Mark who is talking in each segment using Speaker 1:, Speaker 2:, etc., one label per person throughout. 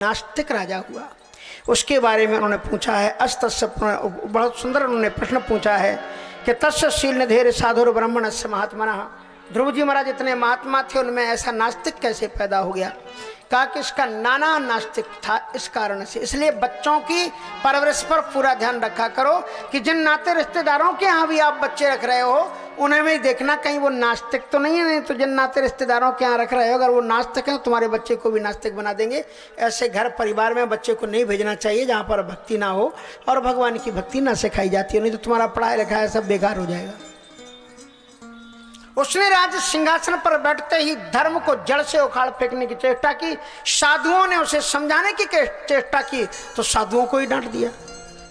Speaker 1: नास्तिक राजा हुआ, उसके बारे में उन्होंने पूछा है। अस्तस्य, बहुत सुंदर उन्होंने प्रश्न पूछा है कि तस्य शील निधेर साधुर ब्राह्मणस्य महात्मनः। ध्रुव जी महाराज इतने महात्मा थे, उनमें ऐसा नास्तिक कैसे पैदा हो गया? कहा कि इसका नाना नास्तिक था इस कारण से। इसलिए बच्चों की परवरिश पर पूरा ध्यान रखा करो कि जिन नाते रिश्तेदारों के यहाँ भी आप बच्चे रख रहे हो उन्हें भी देखना कहीं वो नास्तिक तो नहीं है। नहीं तो जिन नाते रिश्तेदारों के यहाँ रख रहे हो अगर वो नास्तिक हैं तो तुम्हारे बच्चे को भी नास्तिक बना देंगे। ऐसे घर परिवार में बच्चे को नहीं भेजना चाहिए जहाँ पर भक्ति ना हो और भगवान की भक्ति ना सिखाई जाती हो, नहीं तो तुम्हारा पढ़ाई लिखाई सब बेकार हो जाएगा। उसने राज सिंहासन पर बैठते ही धर्म को जड़ से उखाड़ फेंकने की चेष्टा की। साधुओं ने उसे समझाने की चेष्टा की तो साधुओं को ही डांट दिया।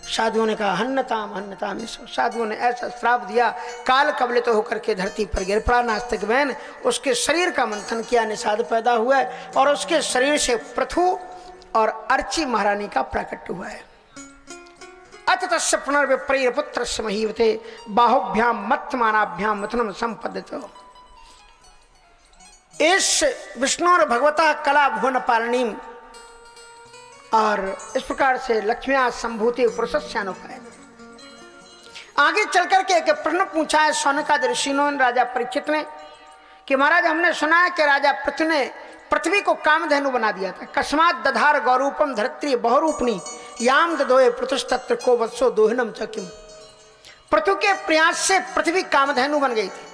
Speaker 1: साधुओं ने कहा हन्नताम हन्नताम। साधुओं ने ऐसा श्राप दिया, काल कबलित तो होकर के धरती पर गिर पड़ा नास्तिक बहन। उसके शरीर का मंथन किया, निषाद पैदा हुआ और उसके शरीर से पृथु और अर्ची महारानी का प्राकट्य हुआ है। अततस्य पुनर्विप्रीर पुत्रस्य महीवते बाहुभ्याम मत्मानाभ्याम मिथुनम संपद्यते। इस विष्णु और भगवता कला भुवन पालनी और इस प्रकार से लक्ष्मिया संभूति पुरुषस्यानुपाय। आगे चलकर के एक प्रश्न पूछा है शौनकादि ऋषियों ने राजा परीक्षित ने कि महाराज हमने सुना है कि राजा पृथु ने पृथ्वी को कामधेनु बना दिया था। कस्मात दधार गौरूपम धरित्री बहुरूपणी याम दधोए पृथुस्तत्र को वत्सो दोहिनम चकिम। पृथु के प्रयास से पृथ्वी कामधेनु बन गई थी।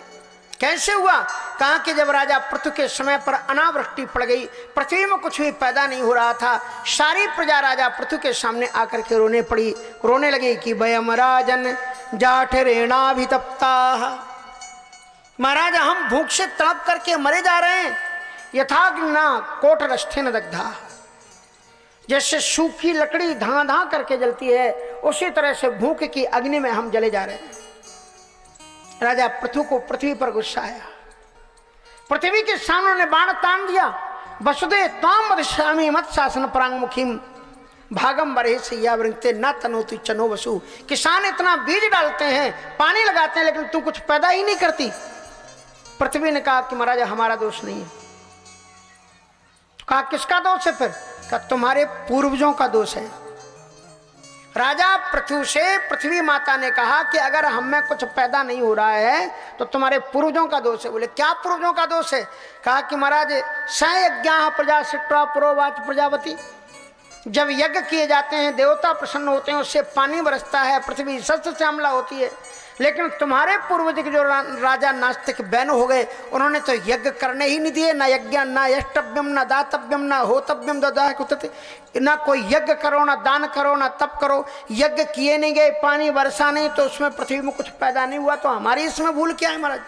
Speaker 1: कैसे हुआ? कहा कि जब राजा पृथु के समय पर अनावृष्टि पड़ गई, पृथ्वी में कुछ भी पैदा नहीं हो रहा था, सारी प्रजा राजा पृथु के सामने आकर के रोने लगी कि वयम राजन जाठरेणाभितप्ता। महाराज हम भूख से तड़प करके मरे जा रहे हैं। यथाग्निना कोटरस्थेन दग्धा। जैसे सूखी लकड़ी धां धां करके जलती है उसी तरह से भूख की अग्नि में हम जले जा रहे हैं। राजा पृथु को पृथ्वी पर गुस्सा आया। पृथ्वी के सामने ने बाण तान दिया। वसुदे त्वाम वदिष्यामि मत शासन परांगमुखीम भागम बरहे सैयावृंगते न तनोति चनो वसु। किसान इतना बीज डालते हैं, पानी लगाते हैं, लेकिन तू कुछ पैदा ही नहीं करती। पृथ्वी ने कहा कि महाराज हमारा दोष नहीं है। कहा किसका दोष है फिर? कहा तुम्हारे पूर्वजों का दोष है। राजा पृथु से पृथ्वी माता ने कहा कि अगर हम में कुछ पैदा नहीं हो रहा है तो तुम्हारे पूर्वजों का दोष है। बोले क्या पूर्वजों का दोष है? कहा कि महाराज सयज्ञा प्रजा सिट्वा पुरोवाच प्रजापति। जब यज्ञ किए जाते हैं देवता प्रसन्न होते हैं, उससे पानी बरसता है, पृथ्वी शस्त्र श्यामला होती है। लेकिन तुम्हारे पूर्वज के जो राजा नास्तिक बैन हो गए उन्होंने तो यज्ञ करने ही नहीं दिए। न यज्ञ न यष्टव्यम न दातव्यम न होतव्यम ददा कुतते। ना कोई यज्ञ करो, ना दान करो, ना तप करो। यज्ञ किए नहीं गए, पानी बरसा नहीं, तो उसमें पृथ्वी में कुछ पैदा नहीं हुआ। तो हमारी इसमें भूल क्या है महाराज?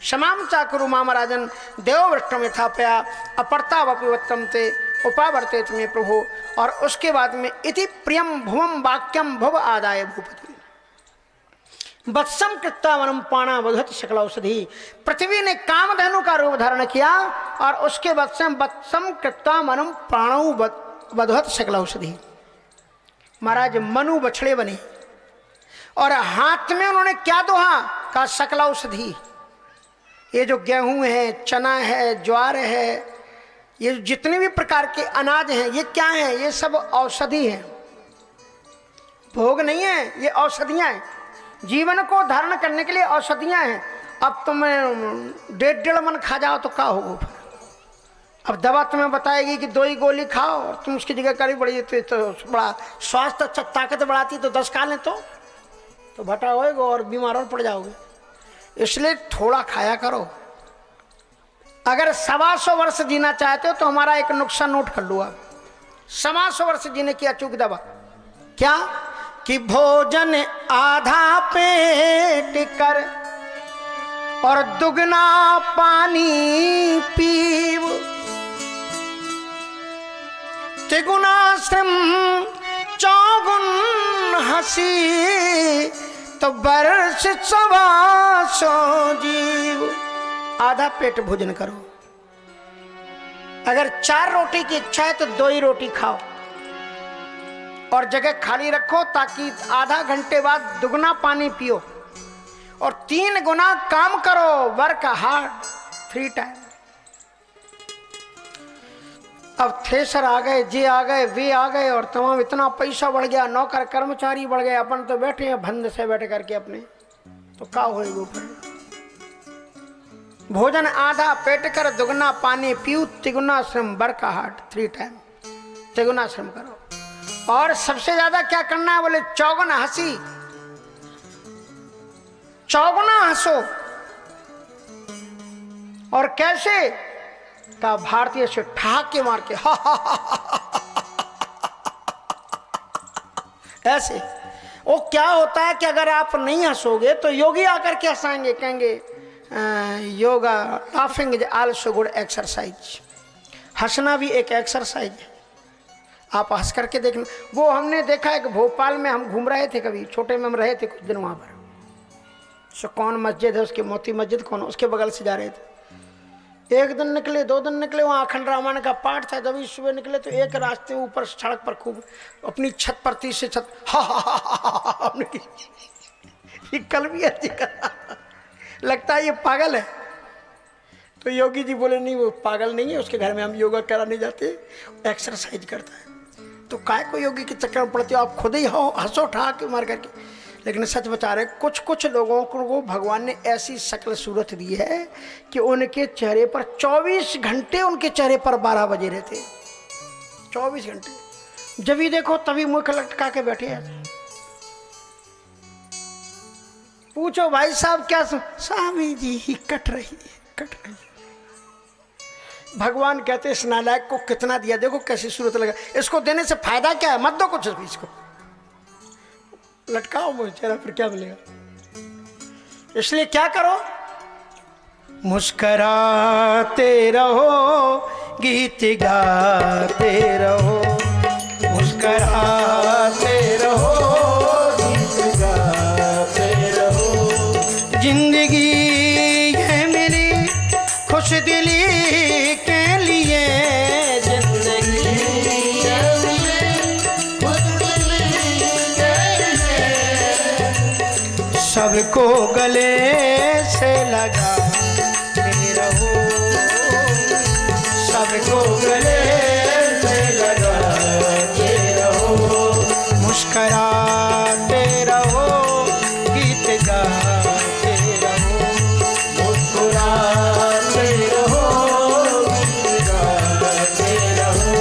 Speaker 1: क्षमाम चाकुरु मामराजन देववृष्टम यथापया अपर्तावपिवत्तम ते उपावर्ते तुम्हें प्रभु। और उसके बाद में इति प्रियम भुवम वाक्यम भुव आदाय भूपति वत्सम कृत्वा वनम पाणा वधत सकल औषधि। पृथ्वी ने कामधेनु का रूप धारण किया और उसके वत्सम कृत्वा वनम प्राणु वधत सकल औषधि। महाराज मनु बछड़े बने और हाथ में उन्होंने क्या दोहा? कहा सकल औषधि। ये जो गेहूं है, चना है, ज्वार है, ये जितने भी प्रकार के अनाज हैं ये क्या है? ये सब औषधि है, भोग नहीं है, ये औषधियां हैं। जीवन को धारण करने के लिए औषधियां हैं। अब तुम्हें 1.5 मन खा जाओ तो क्या होगा फिर? अब दवा तुम्हें बताएगी कि 2 ही गोली खाओ और तुम उसकी जगह करी बड़ी तो बड़ा स्वास्थ्य अच्छा ताकत बढ़ाती तो 10 खा लें तो भटा होएगा और बीमार और पड़ जाओगे। इसलिए थोड़ा खाया करो। अगर 125 वर्ष जीना चाहते हो तो हमारा एक नुस्खा नोट कर लो आप। 125 वर्ष जीने की अचूक दवा क्या? कि भोजन आधा पेट कर और दुगना पानी पीव, तिगुना श्रम चौगुन हंसी, तो वर्ष 125 जीव। आधा पेट भोजन करो। अगर 4 रोटी की इच्छा है तो 2 ही रोटी खाओ और जगह खाली रखो ताकि आधा घंटे बाद दुगना पानी पियो और 3 गुना काम करो। Work hard 3 time. अब थ्रेसर आ गए, जे आ गए, वे आ गए, और तमाम इतना पैसा बढ़ गया, नौकर कर्मचारी बढ़ गए, अपन तो बैठे हैं भंड से बैठ करके अपने, तो क्या होएगा ऊपर। भोजन आधा पेट कर दुगना पानी पीऊ, तिगुना श्रम बर का हाट, 3 टाइम तिगुना श्रम करो। और सबसे ज्यादा क्या करना है, बोले चौगुना हंसी, चौगुना हंसो। और कैसे का, भारतीय से ठहाक के मार के हा हा हा, ऐसे। वो क्या होता है कि अगर आप नहीं हंसोगे तो योगी आकर के हंसाएंगे, कहेंगे yoga laughing is also good exercise. हंसना भी एक एक्सरसाइज है, आप हंस करके देखना। वो हमने देखा है कि भोपाल में हम घूम रहे थे, कभी छोटे में हम रहे थे कुछ दिन वहाँ पर, सो कौन मस्जिद है उसकी, मोती मस्जिद कौन, उसके बगल से जा रहे थे। एक दिन निकले, 2 दिन निकले, वहाँ अखंड रामायण का पाठ था। जब सुबह निकले तो एक रास्ते ऊपर सड़क पर खूब अपनी छत पर, तीसरी छत हा हा हा हमने की, कल भी ऐसी करा, लगता है ये पागल है। तो योगी जी बोले नहीं, वो पागल नहीं है, उसके घर में हम योगा कराने जाते, एक्सरसाइज करता है। तो काय को योगी के चक्कर में पड़ते हो आप, खुद ही हंसो ठा के मार करके। लेकिन सच बता रहे, कुछ लोगों को भगवान ने ऐसी शक्ल सूरत दी है कि उनके चेहरे पर 24 घंटे, उनके चेहरे पर 12 बजे रहते, 24 घंटे। जब भी देखो तभी मुख लटका के बैठे हैं। पूछो भाई साहब क्या, स्वामी जी ही कट रही है। भगवान कहते इस नालायक को कितना दिया, देखो कैसी सूरत लगा, इसको देने से फायदा क्या है, मत दो कुछ इसको, लटकाओ मुझे चेहरा, फिर क्या मिलेगा। इसलिए क्या करो, मुस्कराते रहो, गीत गाते रहो, मुस्कराते रहो, गीत गाते रहो। जिंदगी है मेरी खुश दिली के लिए, सबको गले से लगाते रहो, सबको गले से लगाते रहो, मुस्कराते रहो, गीत गाते रहो, मुस्कुराते रहो, गीत गाते रहो।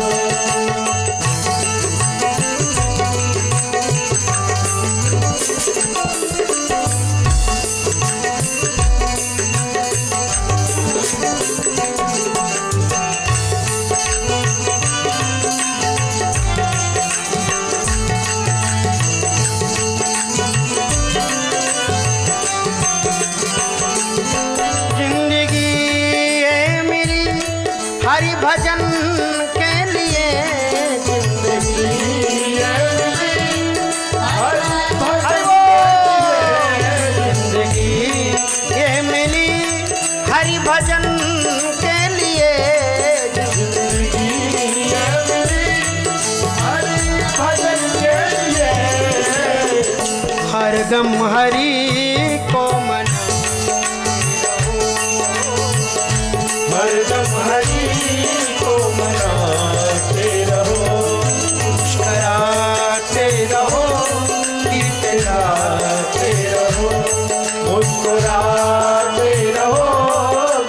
Speaker 1: हरि भजन के लिए, जिंदगी ये मिली हरि भजन के लिए, हर दम हरि को मना, हर दम हरि को मनाते रहो, मुस्कुराते रहो, गीत गाते रहो, मुस्कुराते रहो,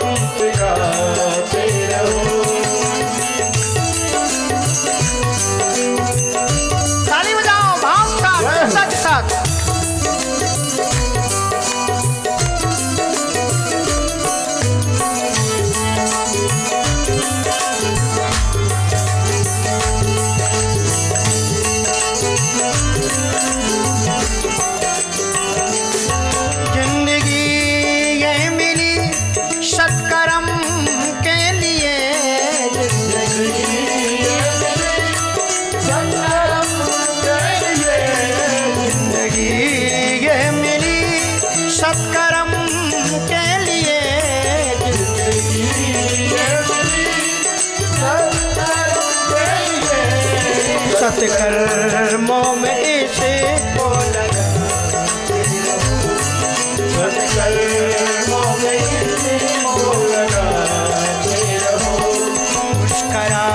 Speaker 1: गीत गाते रहो। ताली बजाओ, भाव साथ, साथ। सत्कर्म के लिए, सत्कर्मों में इसे को लगा, सत्कर्मों में इसे को लगा, मुस्कुरा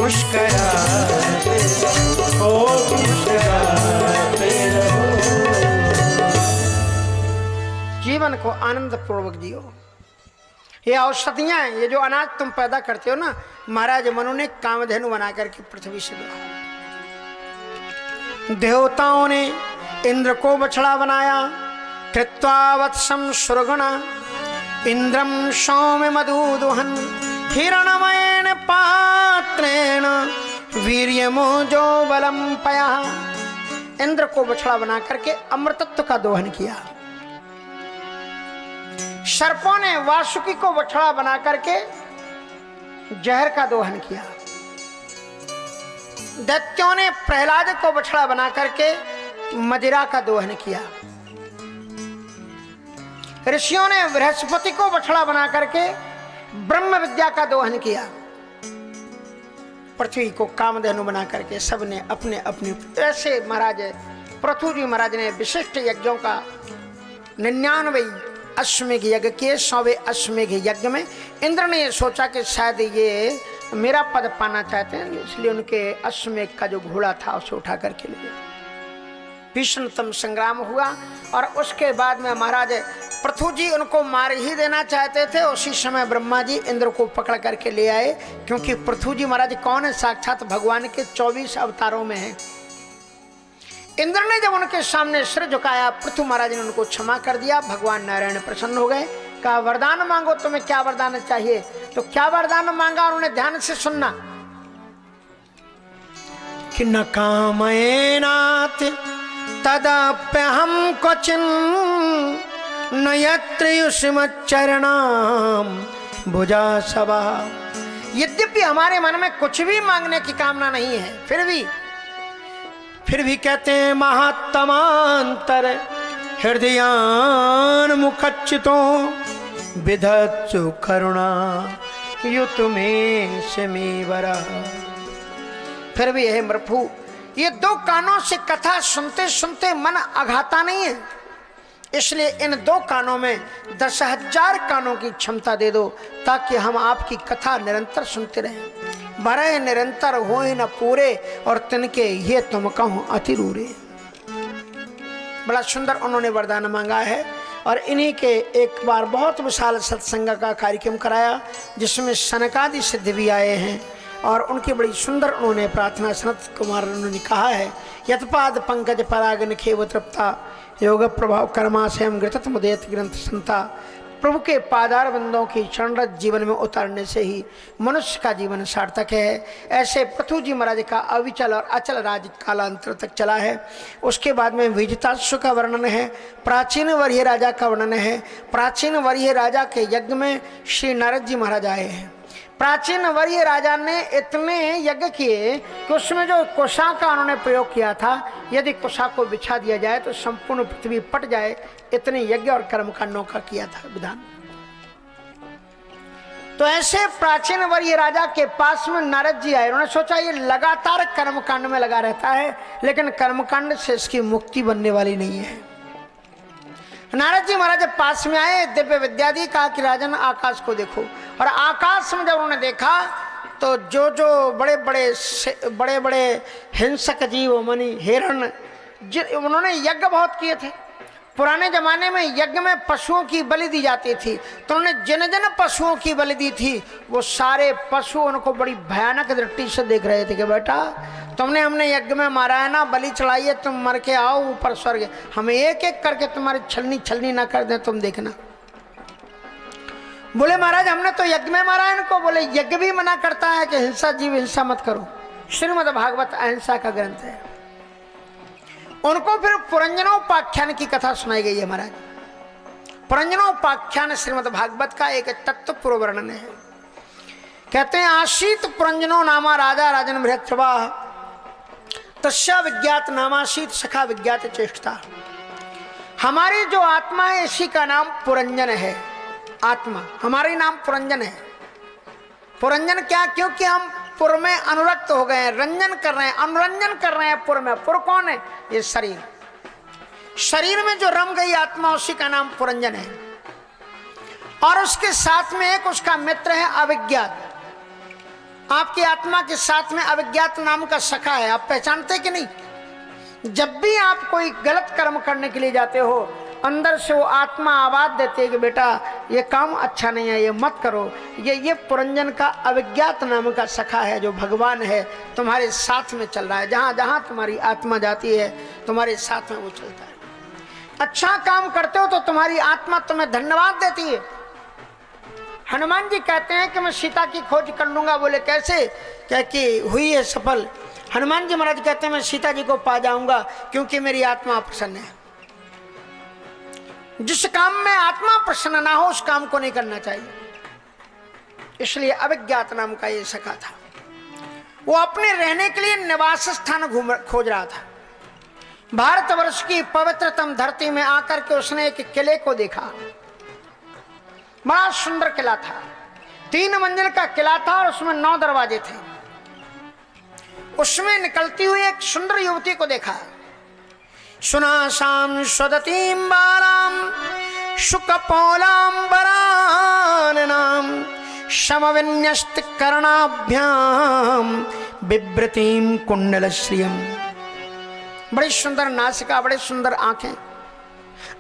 Speaker 2: मुस्कुराते रहो, मुस्कुराते रहो।
Speaker 1: जीवन को आनंद पूर्वक जियो। ये औषधियां हैं, ये जो अनाज तुम पैदा करते हो ना, महाराज मनु ने कामधेनु बना करके पृथ्वी से दिया। देवताओं ने इंद्र को बछड़ा बनाया, कृत्वा वत्सं सुरगुणा, इंद्रम सौम्य मधुदुहन, हिरणमयेन पात्रेण वीर्यमोजो बलम पया। इंद्र को बछड़ा बना करके अमृतत्व का दोहन किया। सर्पों ने वासुकी को बछड़ा बना करके जहर का दोहन किया। दैत्यों ने प्रहलाद को बछड़ा बना करके मदिरा का दोहन किया। ऋषियों ने बृहस्पति को बछड़ा बना करके ब्रह्म विद्या का दोहन किया। पृथ्वी को कामधेनु बना करके सबने अपने अपने ऐसे महाराज पृथु जी महाराज ने विशिष्ट यज्ञों का 99 अश्वमेघ यज्ञ किए। 100वें अश्वमेघ यज्ञ में इंद्र ने सोचा कि शायद ये मेरा पद पाना चाहते हैं, इसलिए उनके अश्वमेघ का जो घोड़ा था उसे उठा करके ले गए। भीषणतम संग्राम हुआ और उसके बाद में महाराज पृथु जी उनको मार ही देना चाहते थे। उसी समय ब्रह्मा जी इंद्र को पकड़ करके ले आए, क्योंकि पृथु जी महाराज कौन है? साक्षात भगवान के 24 अवतारों में है। इंद्र ने जब उनके सामने सिर झुकाया, पृथु महाराज ने उनको क्षमा कर दिया। भगवान नारायण प्रसन्न हो गए, कहा वरदान मांगो, तुम्हें क्या वरदान चाहिए? तो क्या वरदान मांगा उन्होंने, ध्यान से सुनना कि न कामयेनाथ तदाप्यहम क्वचिन न यत्र युष्मच्चरणाम भुजा सभा। यद्यपि हमारे मन में कुछ भी मांगने की कामना नहीं है, फिर भी कहते हैं महात्मांतर हृदयान मुखच्चितो विधत्सु करुणा युत में समीवरा। फिर भी है प्रभु, ये 2 कानों से कथा सुनते सुनते मन अघाता नहीं है, इसलिए इन 2 कानों में 10,000 कानों की क्षमता दे दो, ताकि हम आपकी कथा निरंतर सुनते रहें। भरे निरंतर होए न पूरे, और तिनके ये तुम कहूं अति रूरे। बड़ा सुंदर उन्होंने वरदान मांगा है। और इन्हीं के एक बार बहुत विशाल सत्संग का कार्यक्रम कराया, जिसमें सनकादि सिद्ध भी आए हैं। और उनकी बड़ी सुंदर उन्होंने प्रार्थना सनत कुमार उन्होंने कहा है, यतपाद पंकज परागन खेव तृप्ता योग प्रभाव कर्माशयम ग्रतत मुदेत ग्रंथ संता। प्रभु के पादार बंदों की शरणरत जीवन में उतारने से ही मनुष्य का जीवन सार्थक है। ऐसे पृथु जी महाराज का अविचल और अचल राज कालांतर तक चला है। उसके बाद में विजिताश्व का वर्णन है, प्राचीन वरीय राजा का वर्णन है। प्राचीन वरीय राजा के यज्ञ में श्री नारद जी महाराज आए हैं। प्राचीन वरीय राजा ने इतने यज्ञ किए कि उसमें जो कुशा का उन्होंने प्रयोग किया था, यदि कुशा को बिछा दिया जाए तो संपूर्ण पृथ्वी पट जाए, इतने यज्ञ और कर्मकांडों का किया था विधान। तो ऐसे प्राचीन वरीय राजा के पास में नारद जी आए। उन्होंने सोचा ये लगातार कर्मकांड में लगा रहता है, लेकिन कर्मकांड से इसकी मुक्ति बनने वाली नहीं है। नारद जी महाराज पास में आए, दिव्य विद्या दी, कहा कि राजन आकाश को देखो। और आकाश में जब उन्होंने देखा तो जो बड़े बड़े हिंसक जीव मनी हिरण, उन्होंने यज्ञ बहुत किए थे। पुराने जमाने में यज्ञ में पशुओं की बलि दी जाती थी, तो उन्होंने जिन जिन पशुओं की बलि दी थी वो सारे पशु उनको बड़ी भयानक दृष्टि से देख रहे थे कि बेटा हमने यज्ञ में मारा है ना, बलि चढ़ाई है, तुम मर के आओ ऊपर स्वर्ग, हम एक एक करके तुम्हारी छलनी ना कर दें, तुम देखना। बोले महाराज हमने तो यज्ञ में मारा है इनको। बोले यज्ञ भी मना करता है कि हिंसा जीव हिंसा मत करो। श्रीमद् भागवत अहिंसा का ग्रंथ है। उनको फिर पुरंजनोपाख्यान की कथा सुनाई गई है महाराज। पुरंजनोपाख्यान श्रीमद् भागवत का एक तत्वपूर्ण वर्णन है। कहते हैं आशीत पुरंजनो नामा राजा राजन बृहत्सभा तस्या विज्ञात नामाशीत सखा विज्ञात चेष्टा। हमारी जो आत्मा है इसी का नाम पुरंजन है। आत्मा हमारी नाम पुरंजन है। पुरंजन क्या? क्योंकि हम पुर में अनुरक्त हो गए हैं, रंजन कर रहे हैं, अनुरंजन कर रहे हैं पुर में। पुर कौन है? ये शरीर। शरीर में जो रम गई आत्मा उसी का नाम पुरंजन है। और उसके साथ में एक उसका मित्र है अविज्ञात। आपकी आत्मा के साथ में अविज्ञात नाम का सखा है, आप पहचानते कि नहीं? जब भी आप कोई गलत कर्म करने के लिए जाते हो, अंदर से वो आत्मा आवाज देती है कि बेटा ये काम अच्छा नहीं है, ये मत करो। ये पुरंजन का अविज्ञात नाम का सखा है, जो भगवान है, तुम्हारे साथ में चल रहा है। जहां जहां तुम्हारी आत्मा जाती है, तुम्हारे साथ में वो चलता है। अच्छा काम करते हो तो तुम्हारी आत्मा तुम्हें धन्यवाद देती है। हनुमान जी कहते हैं कि मैं सीता की खोज कर लूंगा। बोले कैसे? क्या कि हुई है सफल। हनुमान जी महाराज कहते हैं मैं सीता जी को पा जाऊंगा क्योंकि मेरी आत्मा प्रसन्न है। जिस काम में आत्मा प्रसन्न ना हो उस काम को नहीं करना चाहिए। इसलिए अविज्ञात नाम का ये सखा था। वो अपने रहने के लिए निवास स्थान खोज रहा था। भारतवर्ष की पवित्रतम धरती में आकर के उसने एक किले को देखा। बड़ा सुंदर किला था, 3 मंजिल का किला था और उसमें 9 दरवाजे थे। उसमें निकलती हुई एक सुंदर युवती को देखा। सुनाशाम स्वदतीम बालाम शुकपोलांबराननाम समविन्यस्त कर्णाभ्याम बिभ्रतीम कुंडलश्रियम। बड़ी सुंदर नासिका, बड़े सुंदर आंखें,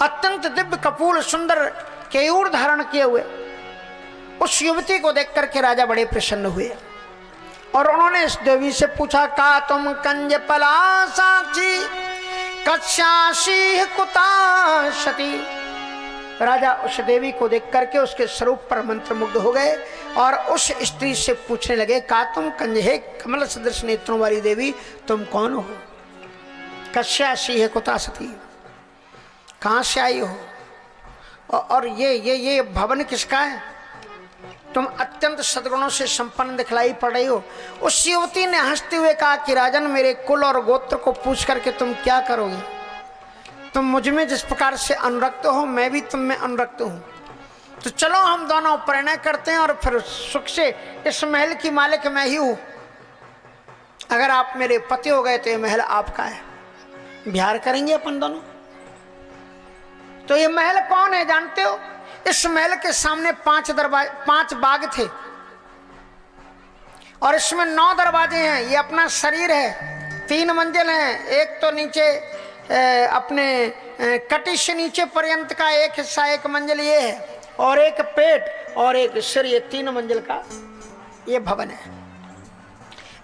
Speaker 1: अत्यंत दिव्य कपूर सुंदर केयूर धारण किए हुए उस युवती को देख करके राजा बड़े प्रसन्न हुए और उन्होंने इस देवी से पूछा, का तुम कंज पला साक्षी कश्याशी कुताशती। राजा उस देवी को देख करके उसके स्वरूप पर मंत्रमुग्ध हो गए और उस स्त्री से पूछने लगे, का तुम कंज है कमल सदृश नेत्रों वाली देवी, तुम कौन हो? कश्याशी है कुताशती, कहां से आई हो? और ये भवन किसका है? तुम अत्यंत सद्गुणों से संपन्न दिखलाई पड़ रही हो। उस युवती ने हंसते हुए कहा कि राजन, मेरे कुल और गोत्र को पूछ करके तुम क्या करोगे? तुम मुझ में जिस प्रकार से अनुरक्त हो, मैं भी तुम में अनुरक्त हूं। तो चलो हम दोनों प्रणय करते हैं और फिर सुख से इस महल की मालिक मैं ही हूं। अगर आप मेरे पति हो गए तो ये महल आपका है, बिहार करेंगे अपन दोनों। तो ये महल कौन है जानते हो? इस महल के सामने 5 बाग थे और इसमें 9 दरवाजे हैं। ये अपना शरीर है, 3 मंजिल हैं। एक तो नीचे अपने कटी से नीचे पर्यंत का एक हिस्सा, 1 मंजिल ये है, और एक पेट और एक सिर, ये 3 मंजिल का ये भवन है।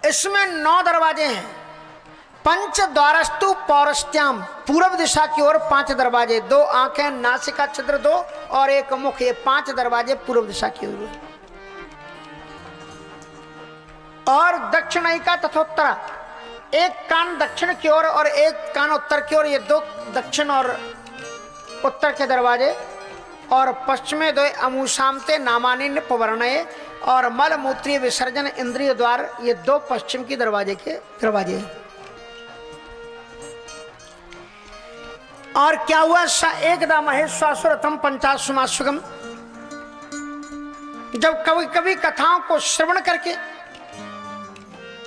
Speaker 1: इसमें 9 दरवाजे हैं। पंच द्वारस्तु पौरस्त्याम, पूर्व दिशा की ओर 5 दरवाजे, 2 आंखें, नासिका छिद्र 2 और एक मुख, ये 5 दरवाजे पूर्व दिशा की ओर। और दक्षिणायिका तथोत्तरा, एक कान दक्षिण की ओर और एक कान उत्तर की ओर, ये 2 दक्षिण और उत्तर के दरवाजे। और पश्चिमे 2 अमुसामते नामानि निपवर्णये और मल मूत्रीय विसर्जन इंद्रिय द्वार, ये 2 पश्चिम की दरवाजे के दरवाजे। और क्या हुआ? एकदा महेश्वासुरथम पंचाशुमासुगम। जब कभी कभी कथाओं को श्रवण करके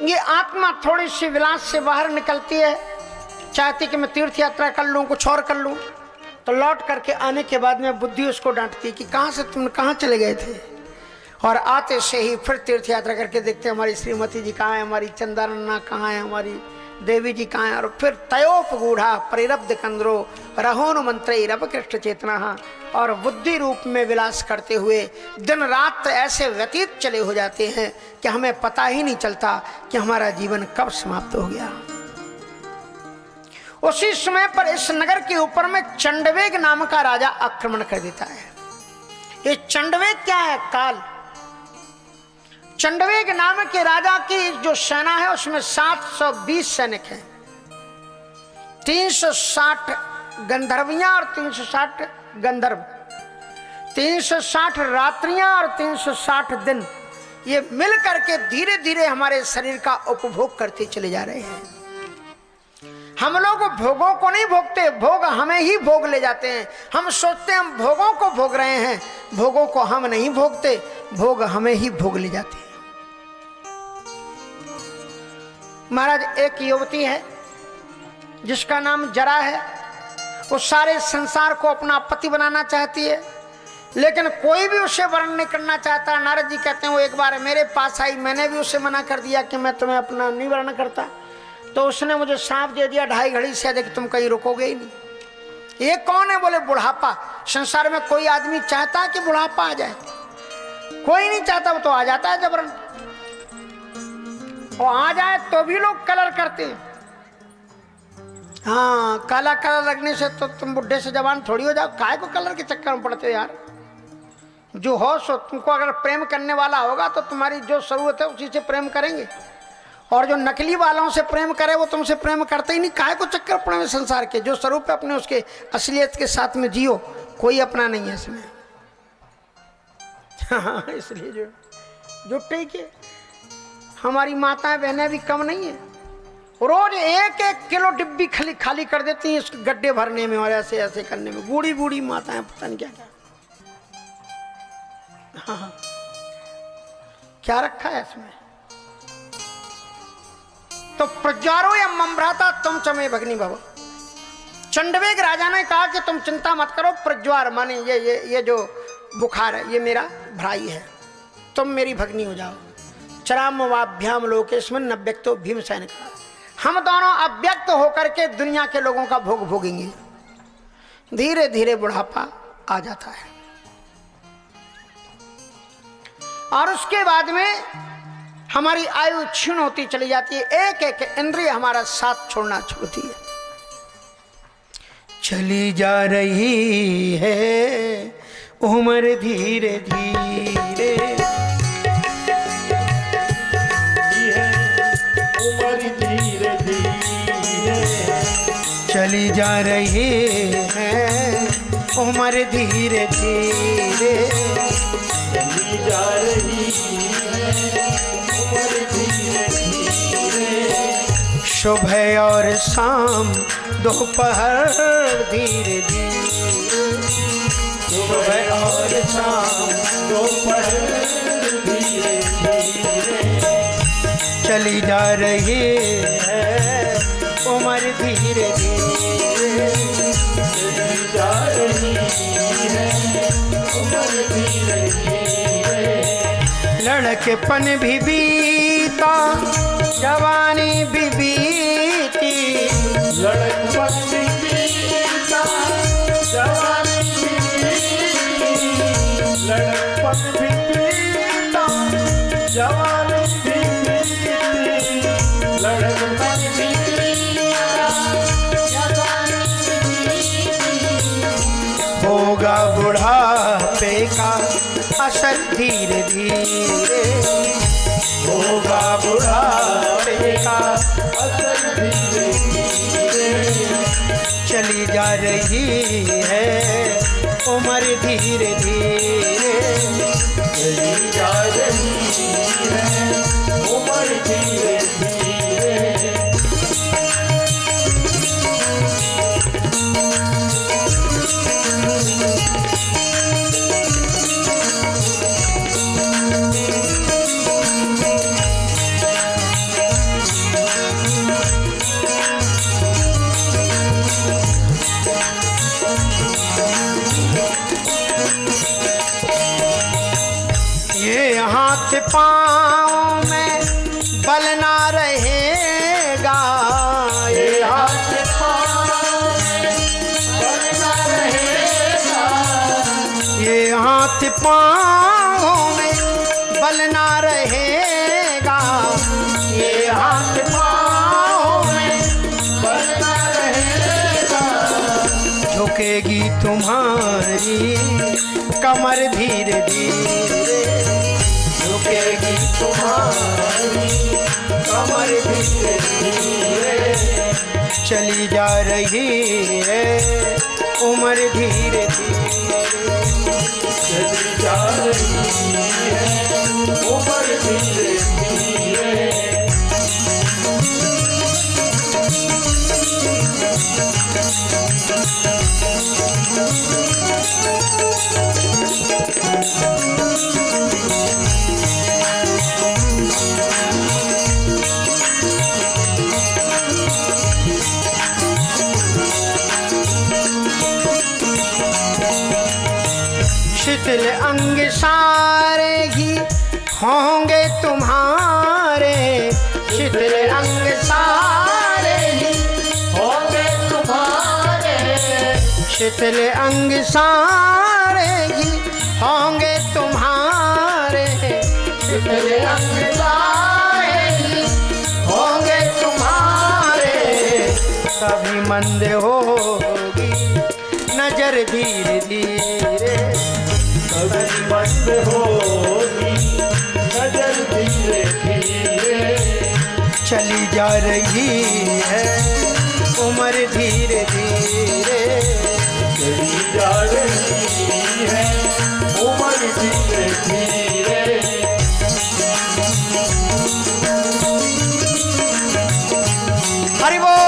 Speaker 1: ये आत्मा थोड़ी सी विलास से बाहर निकलती है, चाहती कि मैं तीर्थ यात्रा कर लूं, कुछ और कर लूं, तो लौट करके आने के बाद में बुद्धि उसको डांटती है कि कहां से तुम कहां चले गए थे। और आते से ही फिर तीर्थ यात्रा करके देखते हमारी श्रीमती जी कहाँ है, हमारी चंदानन्ना कहाँ है, हमारी देवी जी कहाँ है। और फिर तयोपगूढ़ा परिरब्ध कंद्रो रहोन मंत्र कृष्ण चेतना, और बुद्धि रूप में विलास करते हुए दिन रात ऐसे व्यतीत चले हो जाते हैं कि हमें पता ही नहीं चलता कि हमारा जीवन कब समाप्त हो गया। उसी समय पर इस नगर के ऊपर में चंडवेग नाम का राजा आक्रमण कर देता है। ये चंडवेग क्या है? काल। चंडवेग नाम के राजा की जो सेना है उसमें 720 सैनिक हैं, 360 गंधर्वियां और 360 गंधर्व, 360 रात्रियां और 360 दिन, ये मिल करके धीरे धीरे हमारे शरीर का उपभोग करते चले जा रहे हैं। हम लोग भोगों को नहीं भोगते, भोग हमें ही भोग ले जाते हैं। हम सोचते हैं हम भोगों को भोग रहे हैं, भोगों को हम नहीं भोगते, भोग हमें ही भोग ले जाते हैं। महाराज, एक युवती है जिसका नाम जरा है। वो सारे संसार को अपना पति बनाना चाहती है, लेकिन कोई भी उससे वर्ण नहीं करना चाहता। नारद जी कहते हैं वो एक बार मेरे पास आई, मैंने भी उससे मना कर दिया कि मैं तुम्हें अपना नहीं वर्ण करता, तो उसने मुझे सांप दे दिया 2.5 घड़ी से अधिक, तुम कहीं रुकोगे ही नहीं। ये कौन है? बोले बुढ़ापा। संसार में कोई आदमी चाहता है कि बुढ़ापा आ जाए? कोई नहीं चाहता, वो तो आ जाता है जबरन। और आ जाए तो भी लोग कलर करते हैं। हाँ, काला कलर लगने से तो तुम बुढ़े से जवान थोड़ी हो जाओ। काय को कलर के चक्कर में पड़ते हो यार? जो हो सो, तुमको अगर प्रेम करने वाला होगा तो तुम्हारी जो जरूरत है उसी से प्रेम करेंगे, और जो नकली वालों से प्रेम करे वो तुमसे प्रेम करते ही नहीं। काय को चक्कर पड़े में संसार के? जो स्वरूप है अपने उसके असलियत के साथ में जियो, कोई अपना नहीं है इसमें। हाँ, इसलिए जो ठीक है, हमारी माताएं बहनें भी कम नहीं है, रोज 1-1 किलो डिब्बी खाली कर देती हैं इस गड्ढे भरने में और ऐसे ऐसे करने में। बूढ़ी बूढ़ी माताएं, पता नहीं क्या क्या। हाँ, क्या रखा है इसमें? तो प्रज्वारो या मम्भ्राता तुम चमे भगनी भव। चंडवेग राजा ने कहा कि तुम चिंता मत करो, प्रज्वार माने ये जो बुखार है ये मेरा भाई है, तुम मेरी भगनी हो जाओ। चरामवाभ्याम लोकेस्मिन् न व्यक्तो भीमसेन का, हम दोनों अव्यक्त होकर के दुनिया के लोगों का भोग भोगेंगे। धीरे धीरे बुढ़ापा आ जाता है और उसके बाद में हमारी आयु क्षीण होती चली जाती है। एक एक इंद्रिय हमारा साथ छोड़ना छोड़ती है। चली जा रही है उम्र धीरे धीरे,
Speaker 2: उम्र धीरे धीरे
Speaker 1: चली जा रही है उम्र धीरे धीरे,
Speaker 2: चली जा रही है उम्र धीरे धीरे,
Speaker 1: सुबह और शाम दोपहर धीरे धीरे,
Speaker 2: सुबह और शाम दोपहर धीरे धीरे,
Speaker 1: चली जा रही है उम्र धीरे धीरे,
Speaker 2: चली जा रही है उम्र धीरे धीरे,
Speaker 1: लड़केपन भी बीता जवानी भी बीती,
Speaker 2: लड़कपन भी बीता जवानी भी बीती, लड़कपन भी बीता जवानी भी बीती, लड़कपन भी बीता जवानी भी बीती,
Speaker 1: होगा बुढ़ापे का असर धीरे धीरे,
Speaker 2: होगा बुढ़ापे का असर धीरे धीरे,
Speaker 1: चली जा रही है उम्र धीरे धीरे,
Speaker 2: चली जा रही है उम्र धीरे धीरे,
Speaker 1: हाथ पाँव में बल ना रहेगा,
Speaker 2: ये हाथ पाँव में बल ना रहेगा,
Speaker 1: ये हाथ पाँव में बल ना रहेगा,
Speaker 2: ये हाथ पाँव में बल ना रहेगा,
Speaker 1: झुकेगी तुम्हारी कमर धीरे धीरे,
Speaker 2: झुकेगी तुम्हारी कमर धीरे धीरे,
Speaker 1: चली जा रही है उम्र धीरे धीरे,
Speaker 2: चली जा रही है उम्र धीरे धीरे,
Speaker 1: शिथिल अंग सारे ही होंगे तुम्हारे, शिथिल अंग सारे ही
Speaker 2: होंगे तुम्हारे,
Speaker 1: शिथिल अंग सारे ही होंगे तुम्हारे,
Speaker 2: शिथिल अंग सारे ही
Speaker 1: होंगे तुम्हारे। कभी मंद होगी नजर धीरे धीरे,
Speaker 2: कभी मंद होगी नजर धीरे धीरे,
Speaker 1: चली जा रही है उम्र धीरे धीरे,
Speaker 2: चली जा रही है उम्र धीरे धीरे।
Speaker 1: हरि बोल।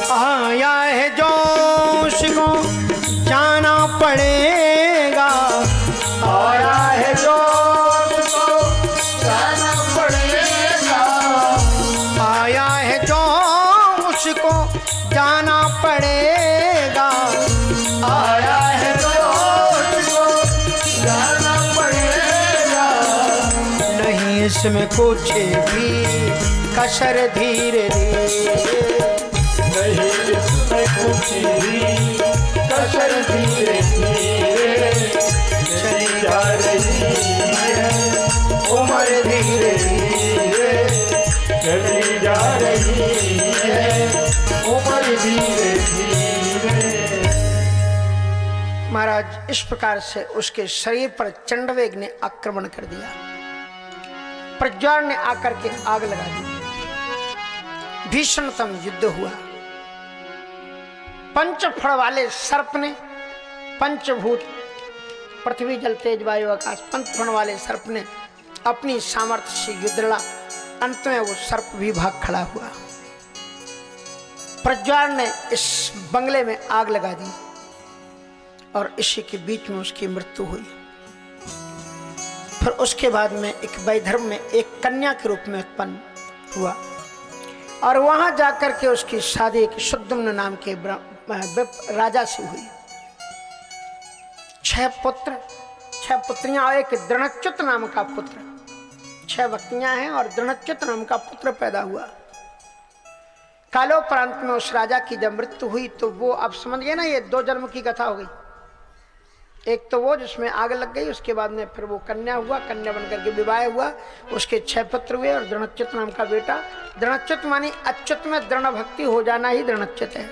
Speaker 1: आया है जोश को जाना पड़ेगा,
Speaker 2: आया है जोश को जाना पड़ेगा,
Speaker 1: आया है जोश को जाना पड़ेगा,
Speaker 2: आया है जोश को जाना पड़ेगा,
Speaker 1: नहीं इसमें कुछ भी कसर धीरे धीरे,
Speaker 2: नहीं इसमें कुछ भी कसर धीरे धीरे, चली जा रही है उम्र धीरे धीरे, चली जा रही है उम्र धीरे धीरे।
Speaker 1: महाराज इस प्रकार से उसके शरीर पर चंडवेग ने आक्रमण कर दिया, प्रज्वाल ने आकर के आग लगा दी, भीषणतम युद्ध हुआ। पंच फड़ वाले सर्प ने, पंचभूत पृथ्वी जल तेज वायु आकाश, पंच फड़ वाले सर्प ने अपनी सामर्थ्य से युद्ध लड़ा, अंत में वो सर्प भी भाग खड़ा हुआ। प्रज्वाल ने इस बंगले में आग लगा दी और इसी के बीच में उसकी मृत्यु हुई। फिर उसके बाद में एक वैधर्म में एक कन्या के रूप में उत्पन्न हुआ और वहां जाकर के उसकी शादी एक शुद्धम्न नाम के राजा से हुई। 6 पुत्र, 6 पुत्रियां और एक दृढ़च्युत नाम का पुत्र, 6 बच्चियां हैं और दृढ़च्युत नाम का पुत्र पैदा हुआ। कालोपरांत में उस राजा की जब मृत्यु हुई तो वो, आप समझ गए ना, ये 2 जन्म की कथा हो गई। एक तो वो जिसमें आग लग गई, उसके बाद में फिर वो कन्या हुआ, कन्या बनकर के विवाह हुआ, उसके 6 पुत्र हुए और दृढ़च्युत नाम का बेटा। दृढ़च्युत मानी अच्युत में दृढ़ भक्ति हो जाना ही दृढ़च्युत है।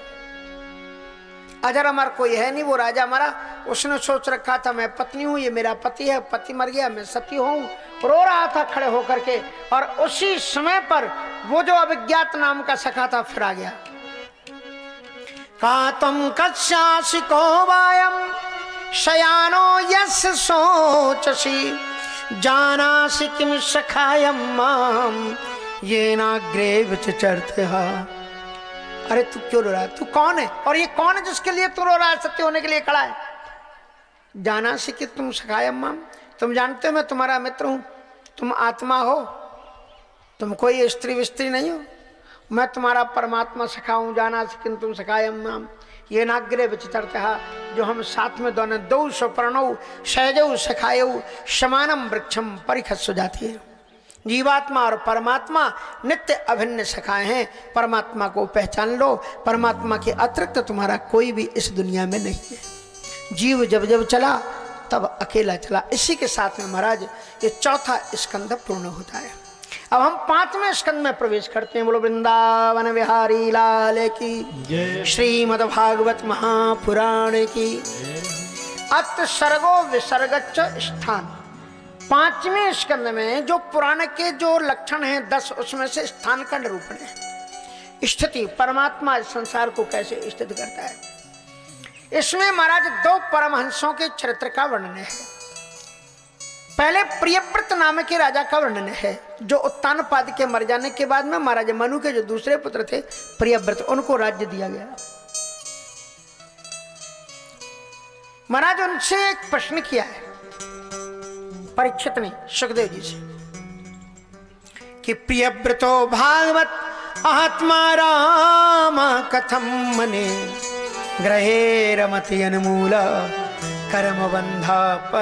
Speaker 1: अजर अमर कोई है नहीं। वो राजा मरा, उसने सोच रखा था मैं पत्नी हूं, ये मेरा पति है, पति मर गया, मैं सती हूं, रो रहा था खड़े होकर के। और उसी समय पर वो जो अभिज्ञात नाम का सखा था फिर आ गया। का तुम कस्यासिको वायम शयानो यस सोचसी, जानासि किम सखायम माम ये नाग्रे विचरतहा। अरे तू क्यों रो रहा है? तू कौन है? और ये कौन है जिसके लिए तू रो रहा है, सत्य होने के लिए खड़ा है? जानासि कि तुम सखायम माम, तुम जानते हो मैं तुम्हारा मित्र हूं, तुम आत्मा हो, तुम कोई स्त्री विस्त्री नहीं हो, मैं तुम्हारा परमात्मा सखा हूं। जानासि कि तुम सखायम माम ये नाग्रे विचरतहा, जो हम साथ में दोनों दौ स्वप्रणौ सहजौ सखायौ समानम वृक्षम परिखस्व जाती है। जीवात्मा और परमात्मा नित्य अभिन्न सखाए हैं। परमात्मा को पहचान लो, परमात्मा के अतिरिक्त तुम्हारा कोई भी इस दुनिया में नहीं है। जीव जब जब चला तब अकेला चला। इसी के साथ में महाराज ये 4था स्कंद पूर्ण होता है। अब हम 5वें स्कंद में प्रवेश करते हैं। बोलो वृंदावन बिहारी लाल की, श्रीमद् भागवत महापुराण की। अत सर्गो विसर्गच्च स्थान। 5वें स्कंद में जो पुराण के जो लक्षण हैं 10, उसमें से स्थान का निरूपण है। स्थिति, परमात्मा इस संसार को कैसे स्थित करता है। इसमें महाराज 2 परमहंसों के चरित्र का वर्णन है। पहले प्रियव्रत नाम के राजा का वर्णन है, जो उत्तानपाद के मर जाने के बाद में महाराज मनु के जो दूसरे पुत्र थे प्रियव्रत, उनको राज्य दिया गया। महाराज उनसे एक प्रश्न किया है परीक्षित ने सुखदेव जी से कि प्रियव्रतो भागवत आत्मा राम कथम मने ग्रहे रमति अनमूल कर्म बंधा पर